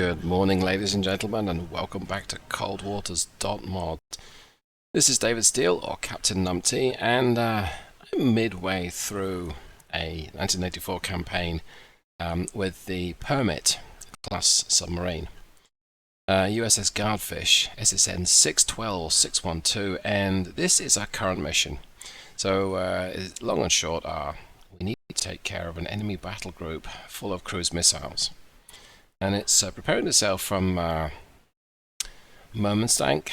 Good morning, ladies and gentlemen, and welcome back to coldwaters.mod. This is David Steele, or Captain Numpty, and I'm midway through a 1984 campaign with the Permit class submarine. USS Guardfish, SSN 612612, and this is our current mission. So, long and short are, we need to take care of an enemy battle group full of cruise missiles. And it's preparing itself from Murmansk,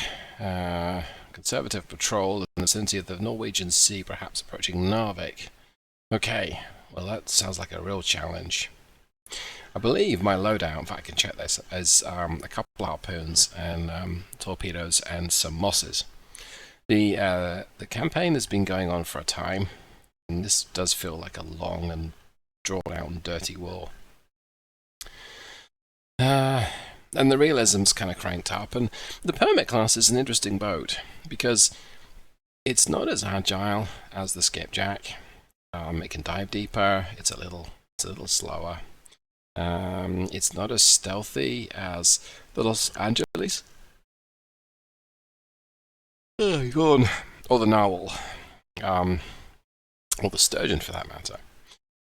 conservative patrol in the vicinity of the Norwegian Sea, perhaps approaching Narvik. Okay, well that sounds like a real challenge. I believe my loadout, if I can check this, is a couple of harpoons and torpedoes and some mosses. The campaign has been going on for a time, and this does feel like a long and drawn out and dirty war. And the realism's kind of cranked up, and the Permit class is an interesting boat because it's not as agile as the Skipjack. It can dive deeper. It's a little slower. It's not as stealthy as the Los Angeles. Oh, go on. Or the Narwhal, or the Sturgeon, for that matter.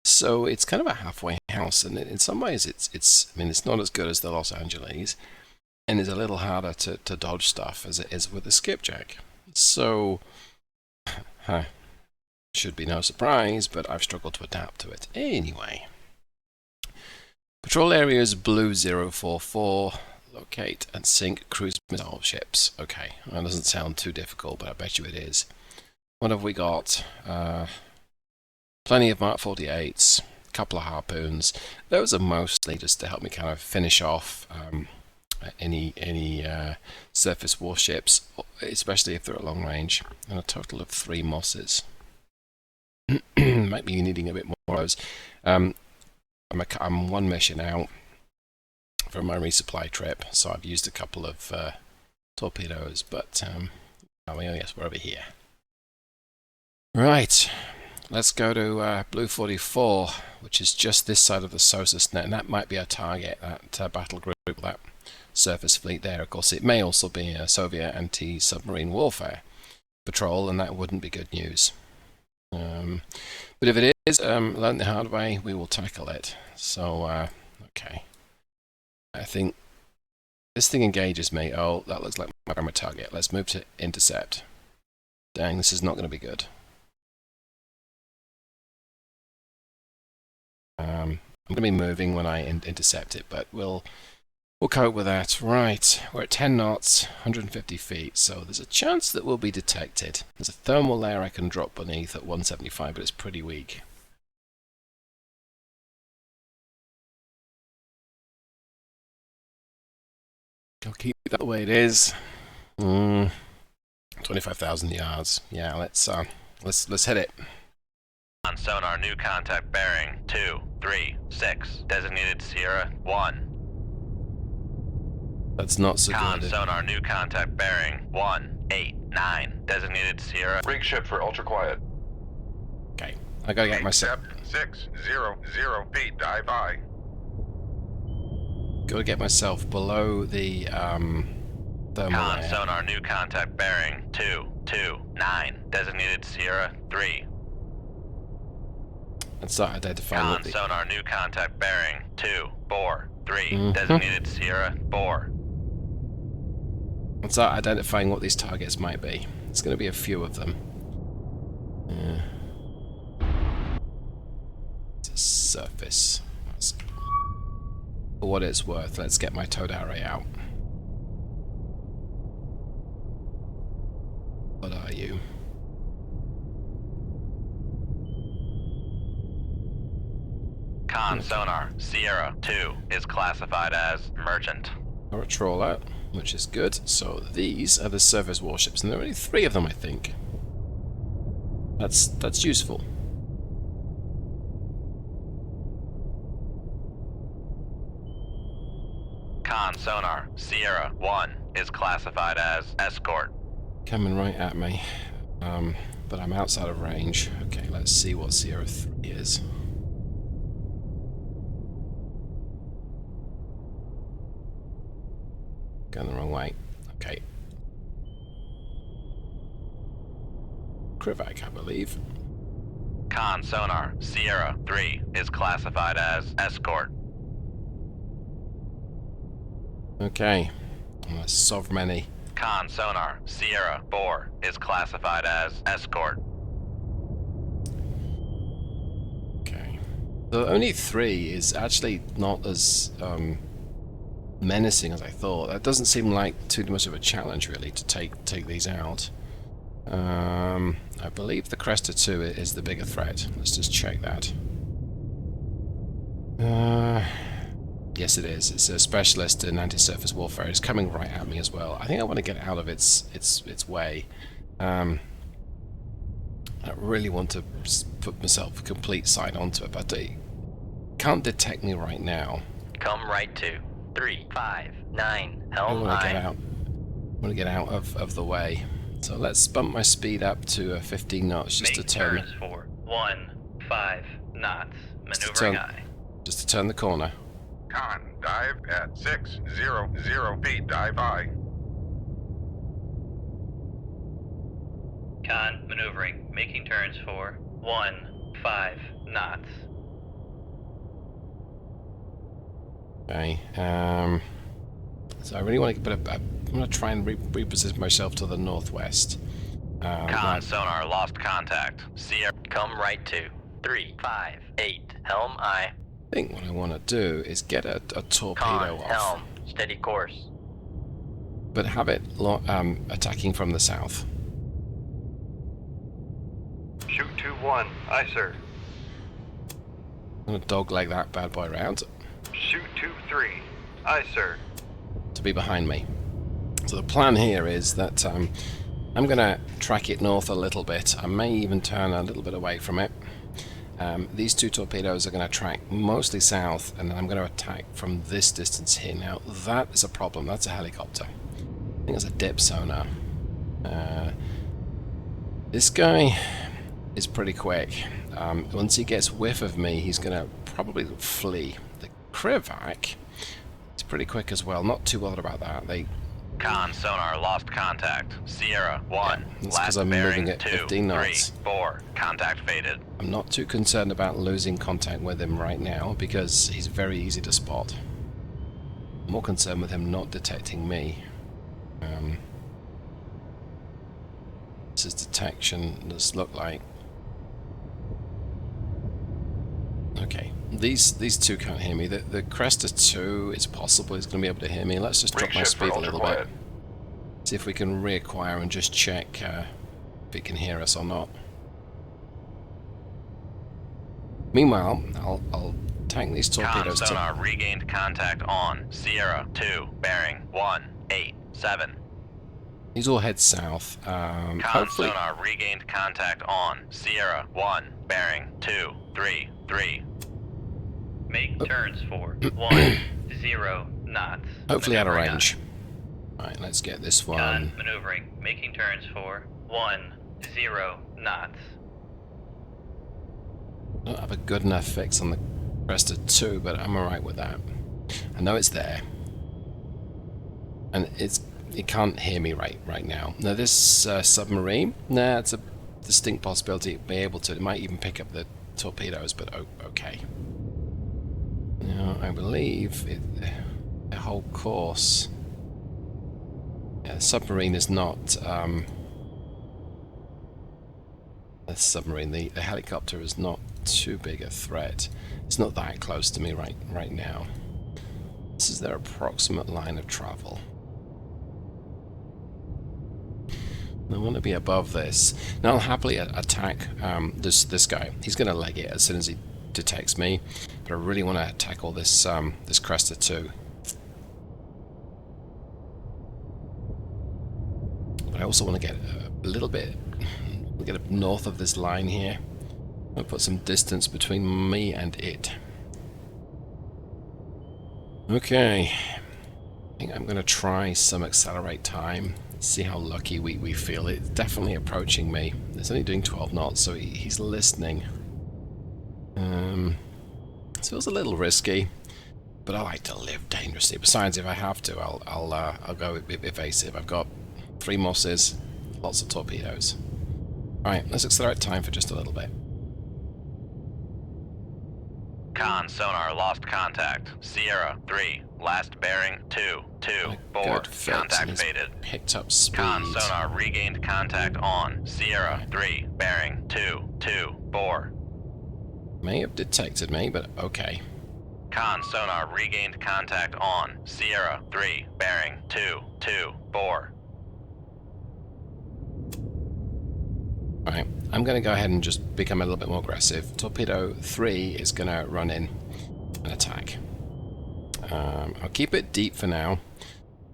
So it's kind of a halfway house, and in some ways it's not as good as the Los Angeles, and it's a little harder to dodge stuff as it is with the Skipjack. So, should be no surprise, but I've struggled to adapt to it. Anyway, patrol areas Blue 044, locate and sink cruise missile ships. Okay, that doesn't sound too difficult, but I bet you it is. What have we got? Plenty of Mark 48s, a couple of harpoons. Those are mostly just to help me kind of finish off any surface warships, especially if they're at long range. And a total of 3 mosses. Might be needing a bit more of those. I'm one mission out from my resupply trip, so I've used a couple of torpedoes, but oh yes, we're over here. Right. Let's go to Blue 44, which is just this side of the SOSUS net, and that might be our target, that battle group, that surface fleet there. Of course, it may also be a Soviet anti-submarine warfare patrol, and that wouldn't be good news. But if it is, learn the hard way, we will tackle it. So, okay. I think this thing engages me. Oh, that looks like my primary target. Let's move to intercept. Dang, this is not going to be good. I'm going to be moving when I intercept it, but we'll cope with that. Right, we're at 10 knots, 150 feet, so there's a chance that we'll be detected. There's a thermal layer I can drop beneath at 175, but it's pretty weak. I'll keep that the way it is. 25,000 yards. Yeah, let's hit it. On sonar, new contact bearing 236, designated Sierra 1. That's not so Con good. sonar, new contact bearing 189, designated Sierra. Rig ship for ultra quiet. Okay, I gotta get myself. Accept 600 feet, dive by. Gotta get myself below the thermal Con layer. sonar, new contact bearing 229, designated Sierra 3. And start identifying what Con the... sonar, new contact bearing 243, designated Sierra 4. And start identifying what these targets might be. There's going to be a few of them. It's a surface. For what it's worth, let's get my towed array out. What are you? Con sonar, Sierra 2 is classified as merchant. Or a trawler, which is good. So these are the surface warships, and there are only 3 of them, I think. That's useful. Con sonar, Sierra 1 is classified as escort. Coming right at me. But I'm outside of range. Okay, let's see what Sierra 3 is. Going the wrong way. Okay. Krivak, I believe. Con sonar, Sierra 3 is classified as escort. Okay. So many. Con sonar, Sierra 4 is classified as escort. Okay. So only 3 is actually not as menacing as I thought. That doesn't seem like too much of a challenge really to take these out. I believe the Cresta 2 is the bigger threat. Let's just check that. Yes, it is. It's a specialist in anti-surface warfare. It's coming right at me as well. I think I want to get out of its way. I really want to put myself a complete side onto it, but it can't detect me right now. Come right to 359 I Helm want to I. get out. I want to get out of the way. So let's bump my speed up to 15 knots just to turn. Make turns for 15 knots. Maneuvering I. Just to turn the corner. Con, dive at 600 feet. Dive I. Con maneuvering, making turns for 15 knots. Okay. So I really want to, but I'm going to try and reposition myself to the northwest. Con sonar lost contact. Sierra, come right to 358 Helm I. I think what I want to do is get a torpedo Con off, helm, steady course. but have it attacking from the south. Shoot 2-1. Aye, sir. I'm going to dogleg that bad boy around Shoot 2-3. Aye, sir. to be behind me. So the plan here is that I'm going to track it north a little bit. I may even turn a little bit away from it. These 2 torpedoes are going to track mostly south, and then I'm going to attack from this distance here. Now, that is a problem. That's a helicopter. I think it's a dip sonar. This guy is pretty quick. Once he gets whiff of me, he's going to probably flee. The Krivak is pretty quick as well. Not too bothered about that. Con sonar lost contact. Sierra 1. That's 'cause Last I'm bearing moving at 2, 15 3, knots. 4. Contact faded. I'm not too concerned about losing contact with him right now because he's very easy to spot. I'm more concerned with him not detecting me. This is detection. Does look like. Okay, these 2 can't hear me. The Cresta 2 is possible he's going to be able to hear me. Let's just drop my Ring shift for speed a little bit. ultra-quiet. See if we can reacquire and just check if it can hear us or not. Meanwhile, I'll tank these Con torpedoes to. sonar regained contact on Sierra 2, bearing 187. These all head south. Con Hopefully, sonar regained contact on Sierra 1, bearing 233. Make turns for 10 knots. hopefully out of Maneuvering range. Alright, let's get this Con one. maneuvering, making turns for 10 knots. I don't have a good enough fix on the Cresta 2, but I'm alright with that. I know it's there. And it can't hear me right now. Now this submarine, it's a distinct possibility it may be able to. It might even pick up the torpedoes, but okay. Now I believe the whole course. Yeah, the submarine is not. The submarine, the helicopter is not too big a threat. It's not that close to me right now. This is their approximate line of travel. I want to be above this. Now I'll happily attack this guy. He's going to leg it as soon as he detects me, but I really want to tackle this this Cresta 2. But I also want to get a little bit, get up north of this line here. I'll put some distance between me and it. Okay, I think I'm going to try some accelerate time. See how lucky we feel. It's definitely approaching me. It's only doing 12 knots, so he's listening. So it was a little risky. But I like to live dangerously. Besides, if I have to, I'll go evasive. I've got 3 Mosses, lots of torpedoes. Alright, let's accelerate time for just a little bit. Con sonar lost contact. Sierra 3, last bearing 224. Good fix, and Contact he's faded. picked up speed. Con sonar regained contact on. Sierra 3, bearing 224. May have detected me, but okay. Con sonar regained contact on. Sierra 3, bearing 224. Alright, I'm going to go ahead and just become a little bit more aggressive. Torpedo 3 is going to run in and attack. I'll keep it deep for now.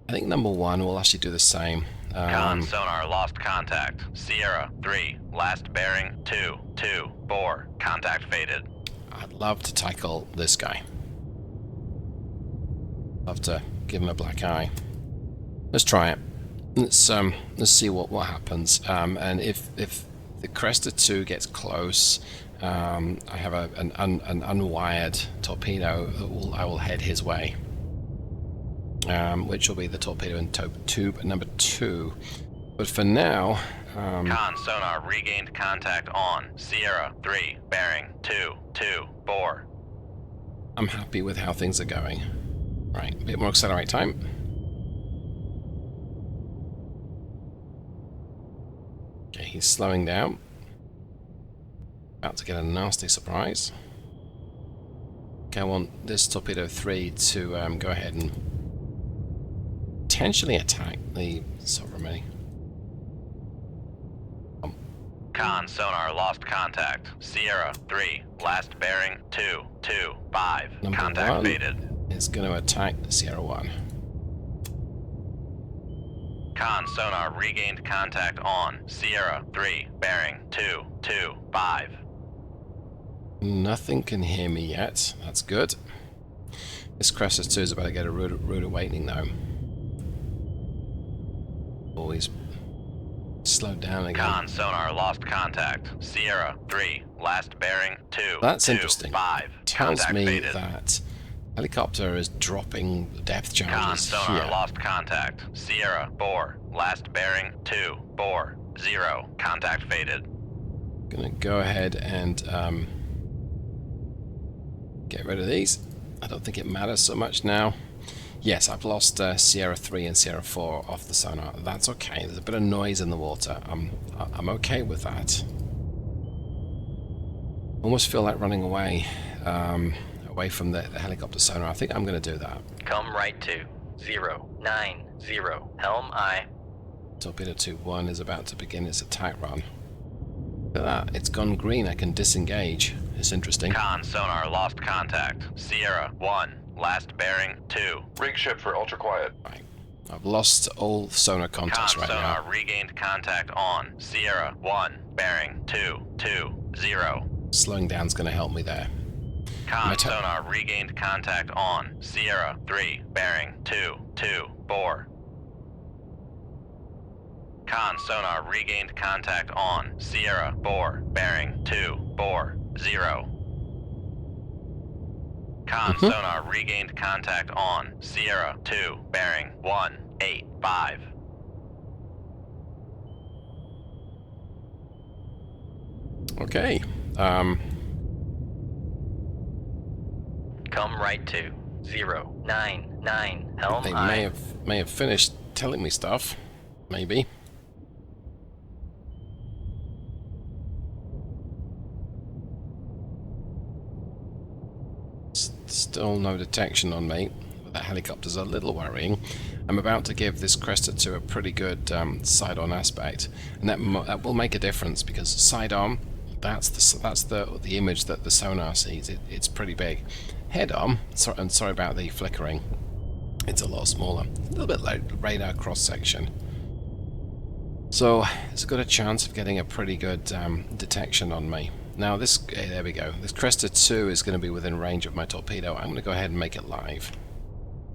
I think number 1 will actually do the same. Con sonar lost contact. Sierra 3, last bearing 224. Contact faded. I'd love to tackle this guy. Love to give him a black eye. Let's try it. Let's see what happens. And if the Cresta 2 gets close, I have an unwired torpedo that I will head his way, which will be the torpedo in tube number 2. But for now, Con sonar regained contact on. Sierra 3, bearing 224. I'm happy with how things are going. Right, a bit more accelerate time. Okay, he's slowing down. About to get a nasty surprise. Okay, I want this torpedo 3 to go ahead and potentially attack the submarine. Con sonar lost contact. Sierra 3, last bearing 225. Number Contact 1 faded. is going to attack the Sierra 1. Con sonar regained contact on. Sierra 3, bearing 225. Nothing can hear me yet. That's good. This Cresta 2 is about to get a rude awakening though. Always slowed down again. Con sonar lost contact. Sierra 3, last bearing 225. That's interesting. Tells Contact me faded. that helicopter is dropping depth Con charges sonar here. lost contact. Sierra 4, last bearing 240. Contact faded. Gonna go ahead and get rid of these. I don't think it matters so much now. Yes, I've lost Sierra 3 and Sierra 4 off the sonar. That's okay. There's a bit of noise in the water. I'm okay with that. Almost feel like running away, away from the helicopter sonar. I think I'm going to do that. Come right to 090. Helm I. Torpedo 2-1 is about to begin its attack run. Look at that. It's gone green. I can disengage. It's interesting. Con sonar lost contact. Sierra 1, last bearing 2. Rig ship for ultra quiet. Right. I've lost all sonar contacts Con right sonar now. regained contact on. Sierra 1, bearing 220. Slowing down's going to help me there. Con Meta- sonar regained contact on. Sierra 3, bearing 224. Con sonar regained contact on. Sierra 4, bearing 240. Con sonar regained contact on. Sierra 2, bearing 185. Okay. Come right to 099. Helm They I. may have finished telling me stuff. Maybe. Still no detection on me. That helicopter's a little worrying. I'm about to give this Cresta 2 a pretty good side-on aspect, and that will make a difference because side-on, that's the image that the sonar sees. It's pretty big. Head-on, and sorry about the flickering. It's a lot smaller, a little bit like radar cross-section. So it's got a chance of getting a pretty good detection on me. Now this, there we go. This Cresta 2 is going to be within range of my torpedo. I'm going to go ahead and make it live,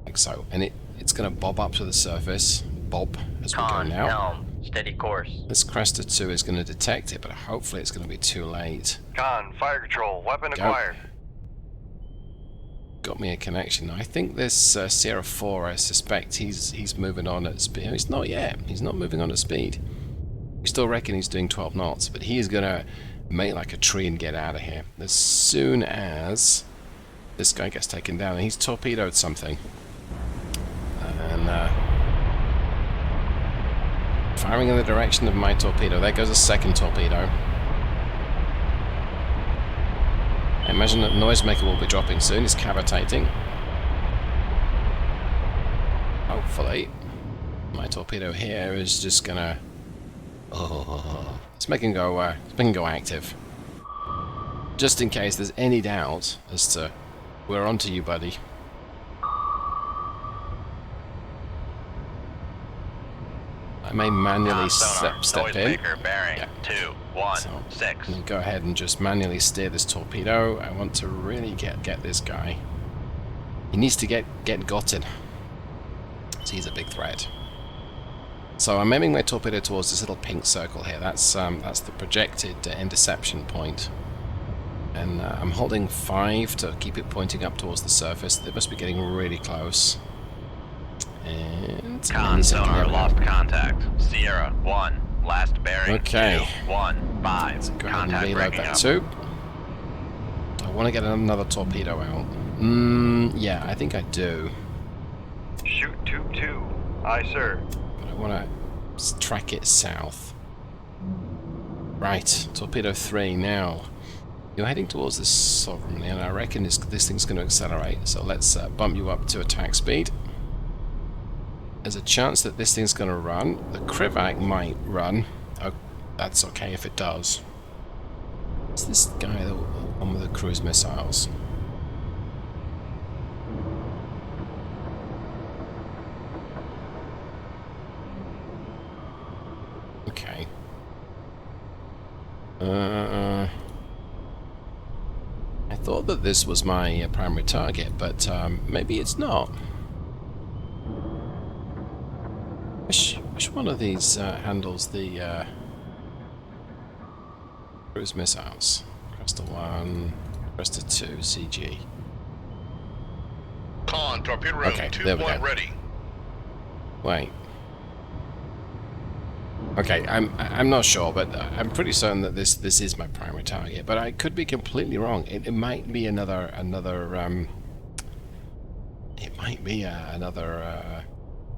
like so, and it's going to bob up to the surface, bob as we go Con now. helm. Steady course. This Cresta 2 is going to detect it, but hopefully it's going to be too late. Con, fire control, weapon Go. acquired. got me a connection. I think this Sierra 4, I suspect he's moving on at speed. He's not yet. He's not moving on at speed. We still reckon he's doing 12 knots, but he is going to make like a tree and get out of here as soon as this guy gets taken down. And he's torpedoed something. And firing in the direction of my torpedo. There goes a second torpedo. I imagine that Noisemaker will be dropping soon. He's cavitating. Hopefully, my torpedo here is just gonna. Oh, let's make him go. Let's make him go active. Just in case there's any doubt as to we're onto you, buddy. I may manually step in. Bearing Yeah. 216. So, I'm gonna go ahead and just manually steer this torpedo. I want to really get this guy. He needs to get gotten. So he's a big threat. So I'm aiming my torpedo towards this little pink circle here. That's the projected interception point. And I'm holding 5 to keep it pointing up towards the surface. They must be getting really close. And Con sonar lost contact. Sierra 1, last bearing. Okay. 215. Go ahead and Contact reload breaking that up. too. I want to get another torpedo out. Yeah, I think I do. Shoot tube 2. Aye, sir. But I want to track it south. Right, torpedo 3 now. You're heading towards this sovereignly, and I reckon this thing's going to accelerate. So let's bump you up to attack speed. There's a chance that this thing's going to run. The Krivak might run. Oh, that's okay if it does. It's this guy, the one with the cruise missiles. Okay. I thought that this was my primary target, but maybe it's not. Which one of these handles the cruise missiles? Crystal 1, Crystal 2, CG. Con, torpedo room Okay, there we 2-1 go. ready. Wait. Okay, I'm not sure, but I'm pretty certain that this is my primary target. But I could be completely wrong. It might be another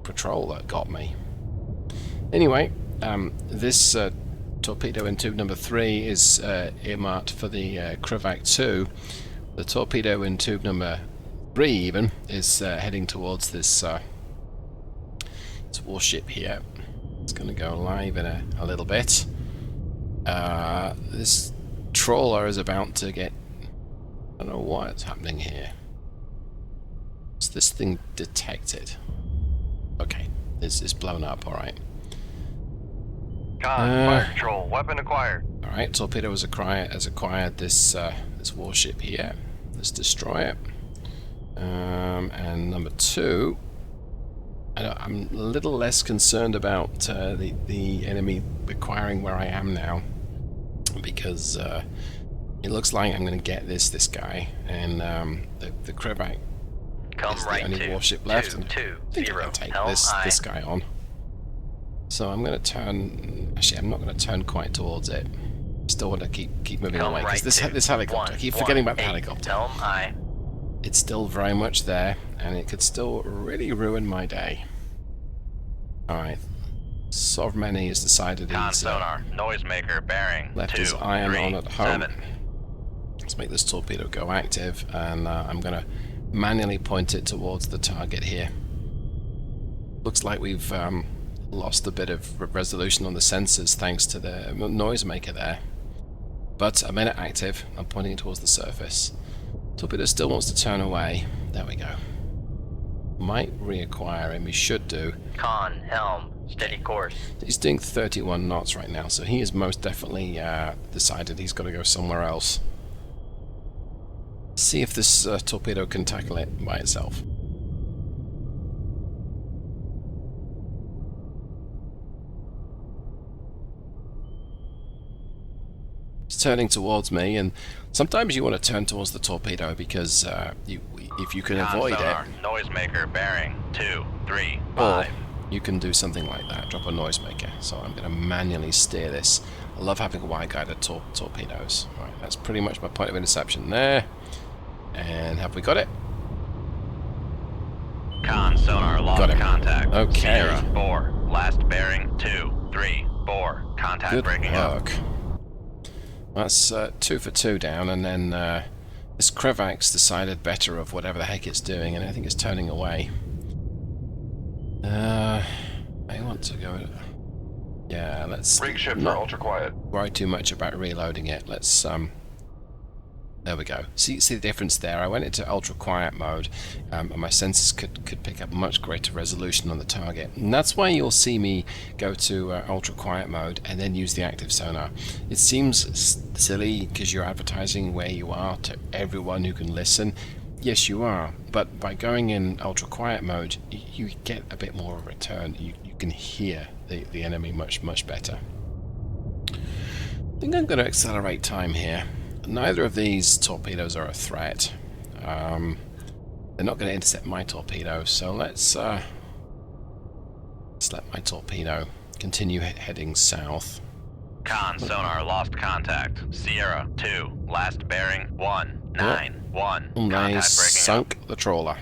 patrol that got me. Anyway, this torpedo in tube number 3 is earmarked for the Krivak 2. The torpedo in tube number 3 even is heading towards this warship here. It's going to go live in a little bit. This trawler is about to get... I don't know what's happening here. Is this thing detected? Okay, this is blown up, alright. Con, fire control. Weapon acquired. Alright, torpedo has acquired this this warship here. Let's destroy it. And number 2... I'm a little less concerned about the enemy acquiring where I am now, because it looks like I'm going to get this guy, and the Krivak is the only warship left, and I think I'm going to take this guy on. So I'm going to turn. Actually, I'm not going to turn quite towards it. Still want to keep moving away, because this helicopter. I keep forgetting about the helicopter. It's still very much there, and it could still really ruin my day. Alright. Sovereignty has decided he's sonar, noisemaker, bearing left 2, his iron 3, on at home. 7. Let's make this torpedo go active, and I'm going to manually point it towards the target here. Looks like we've lost a bit of resolution on the sensors thanks to the noisemaker there. But I made it active. I'm pointing it towards the surface. Torpedo still wants to turn away. There we go. Might reacquire him. He should do. Con, helm, steady course. He's doing 31 knots right now, so he has most definitely decided he's got to go somewhere else. See if this torpedo can tackle it by itself. It's turning towards me, and sometimes you want to turn towards the torpedo because if you can Con avoid sonar, it, noisemaker bearing 235. or you can do something like that, drop a noisemaker. So I'm going to manually steer this. I love having wide-guided torpedoes. Right, that's pretty much my point of interception there. And have we got it? Con sonar Got lost him. contact. Okay. Sierra 4, last bearing 234. Contact Good breaking up. work. That's 2 for 2 down, and then this Krevak's decided better of whatever the heck it's doing, and I think it's turning away. I want to go... Yeah, let's Rig ship for not ultra quiet. worry too much about reloading it. Let's there we go. See the difference there? I went into ultra quiet mode, and my sensors could pick up much greater resolution on the target. And that's why you'll see me go to ultra quiet mode and then use the active sonar. It seems silly because you're advertising where you are to everyone who can listen. Yes, you are, but by going in ultra quiet mode, you get a bit more of a return. You can hear the enemy much better. I think I'm going to accelerate time here. Neither of these torpedoes are a threat. They're not going to intercept my torpedo, so let's let my torpedo continue heading south. Con sonar lost contact. Sierra 2, last bearing 191. And they Contact breaking up. sunk the trawler.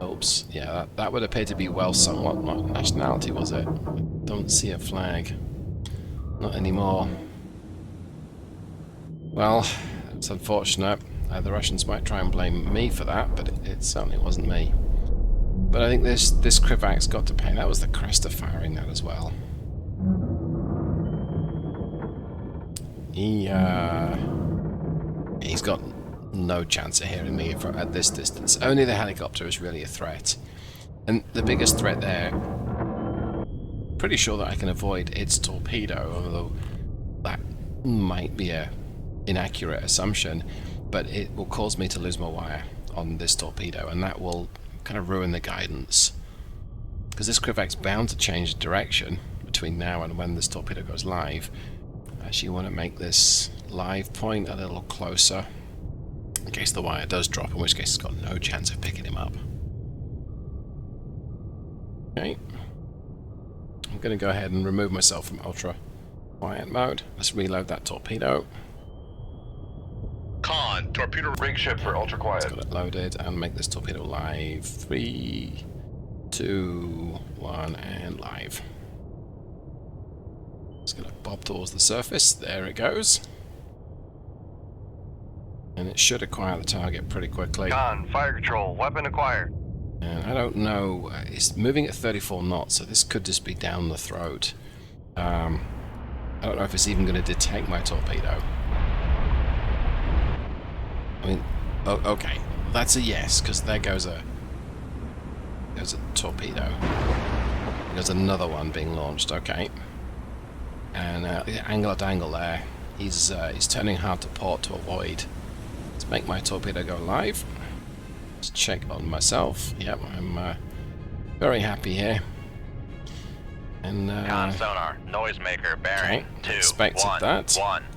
Oops, yeah, that would appear to be well sunk. What nationality was it? Don't see a flag. Not anymore. Well, it's unfortunate. The Russians might try and blame me for that, but it certainly wasn't me. But I think this Krivak's got to pay. That was the Cresta firing that as well. He's got no chance of hearing me at this distance. Only the helicopter is really a threat. And the biggest threat there, pretty sure that I can avoid its torpedo, although that might be a inaccurate assumption, but it will cause me to lose my wire on this torpedo, and that will kind of ruin the guidance. Because this Krivak's bound to change direction between now and when this torpedo goes live. I actually want to make this live point a little closer, in case the wire does drop, in which case it's got no chance of picking him up. Okay. I'm going to go ahead and remove myself from ultra quiet mode. Let's reload that torpedo. Con, torpedo rig ship for ultra quiet. Let's got it loaded and make this torpedo live. 3, 2, 1, and live. It's going to bob towards the surface. There it goes. And it should acquire the target pretty quickly. Con, fire control, weapon acquired. And I don't know, it's moving at 34 knots, so this could just be down the throat. I don't know if it's even going to detect my torpedo. I mean, okay, that's a yes, because there goes a torpedo. There's another one being launched, okay. And angle at angle there. He's turning hard to port to avoid. Let's make my torpedo go live. Let's check on myself. Yep, I'm very happy here. And Con sonar, noisemaker bearing okay, expected that. 211.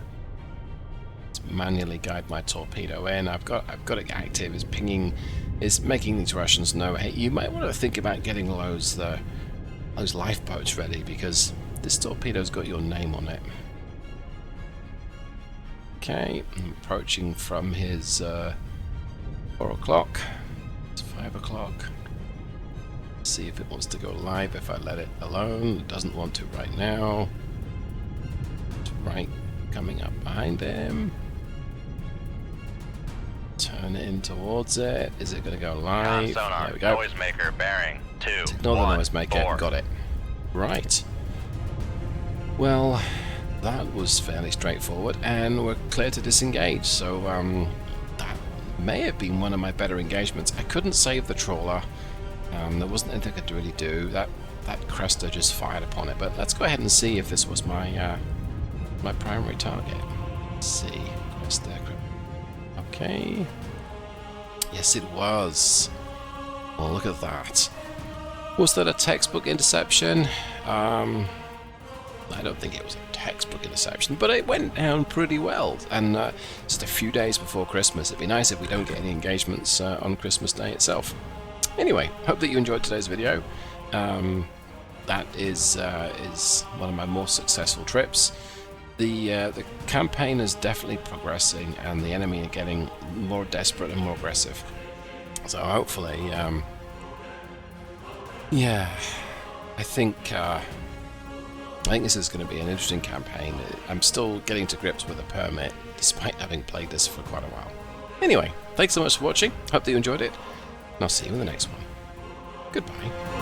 Let's manually guide my torpedo in. I've got it active. It's pinging. It's making these Russians know, hey, you might want to think about getting those lifeboats ready, because this torpedo's got your name on it. Okay, I'm approaching from his 4 o'clock. It's 5 o'clock. See if it wants to go live if I let it alone. It doesn't want to right now. It's right coming up behind him. Turn it in towards it. Is it going to go Con live? sonar, There we go. noisemaker bearing 2. Ignore the noisemaker. Got it. Right. Well, that was fairly straightforward, and we're clear to disengage. So that may have been one of my better engagements. I couldn't save the trawler. There wasn't anything I could really do. That Cresta just fired upon it. But let's go ahead and see if this was my my primary target. Let's see. Cresta. Okay. Yes, it was. Well, look at that. Was that a textbook interception? I don't think it was a textbook Interception, but it went down pretty well. And just a few days before Christmas, it'd be nice if we don't get any engagements on Christmas Day itself. Anyway, hope that you enjoyed today's video. That is one of my more successful trips. The campaign is definitely progressing, and the enemy are getting more desperate and more aggressive. So hopefully, yeah, I think this is going to be an interesting campaign. I'm still getting to grips with a permit, despite having played this for quite a while. Anyway, thanks so much for watching. Hope that you enjoyed it, and I'll see you in the next one. Goodbye.